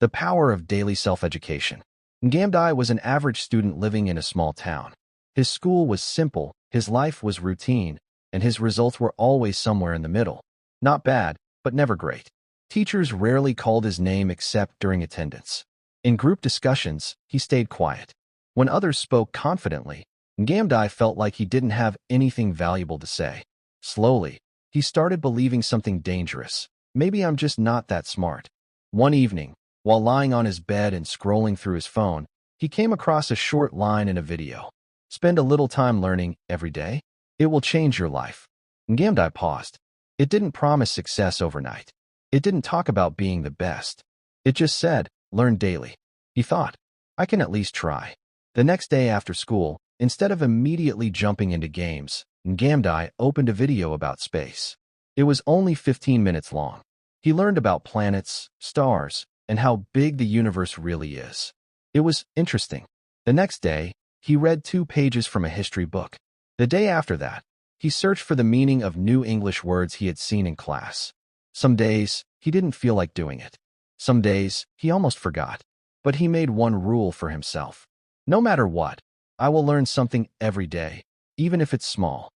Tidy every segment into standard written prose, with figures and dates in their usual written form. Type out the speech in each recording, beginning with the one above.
The power of daily self-education. Ngamdai was an average student living in a small town. His school was simple, his life was routine, and his results were always somewhere in the middle. Not bad, but never great. Teachers rarely called his name except during attendance. In group discussions, he stayed quiet. When others spoke confidently, Ngamdai felt like he didn't have anything valuable to say. Slowly, he started believing something dangerous. Maybe I'm just not that smart. One evening, while lying on his bed and scrolling through his phone, he came across a short line in a video. Spend a little time learning every day. It will change your life. Ngamdai paused. It didn't promise success overnight. It didn't talk about being the best. It just said, learn daily. He thought, I can at least try. The next day after school, instead of immediately jumping into games, Ngamdai opened a video about space. It was only 15 minutes long. He learned about planets, stars, and how big the universe really is. It was interesting. The next day, he read 2 pages from a history book. The day after that, he searched for the meaning of new English words he had seen in class. Some days, he didn't feel like doing it. Some days, he almost forgot. But he made one rule for himself. No matter what, I will learn something every day, even if it's small.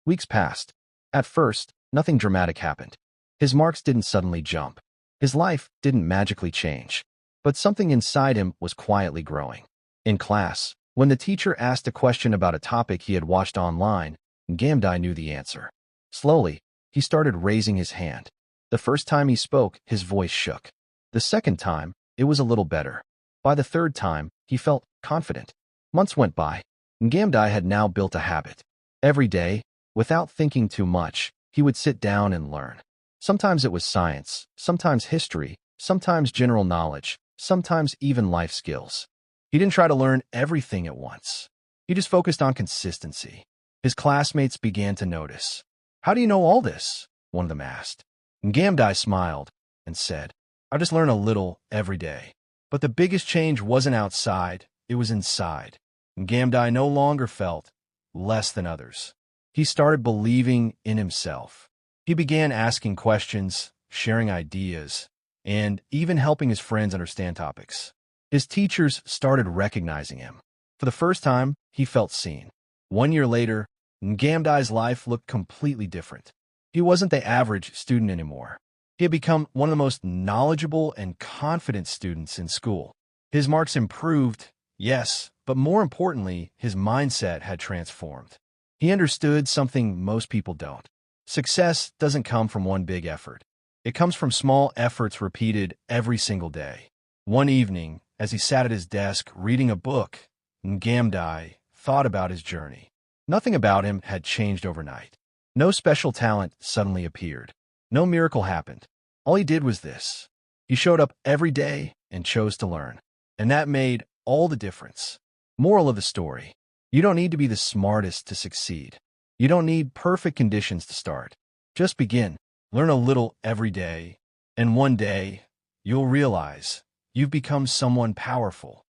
Weeks passed. At first, nothing dramatic happened. His marks didn't suddenly jump. His life didn't magically change. But something inside him was quietly growing. In class, when the teacher asked a question about a topic he had watched online, Ngamdai knew the answer. Slowly, he started raising his hand. The first time he spoke, his voice shook. The second time, it was a little better. By the third time, he felt confident. Months went by. Ngamdai had now built a habit. Every day, without thinking too much, he would sit down and learn. Sometimes it was science, sometimes history, sometimes general knowledge, sometimes even life skills. He didn't try to learn everything at once. He just focused on consistency. His classmates began to notice. How do you know all this? One of them asked. Ngamdai smiled and said, I just learn a little every day. But the biggest change wasn't outside, it was inside. Ngamdai no longer felt less than others. He started believing in himself. He began asking questions, sharing ideas, and even helping his friends understand topics. His teachers started recognizing him. For the first time, he felt seen. 1 year later, Ngamdai's life looked completely different. He wasn't the average student anymore. He had become one of the most knowledgeable and confident students in school. His marks improved, yes, but more importantly, his mindset had transformed. He understood something most people don't. Success doesn't come from one big effort. It comes from small efforts repeated every single day. One evening, as he sat at his desk reading a book, Ngamdai thought about his journey. Nothing about him had changed overnight. No special talent suddenly appeared. No miracle happened. All he did was this. He showed up every day and chose to learn. And that made all the difference. Moral of the story. You don't need to be the smartest to succeed. You don't need perfect conditions to start. Just begin. Learn a little every day. And one day, you'll realize you've become someone powerful.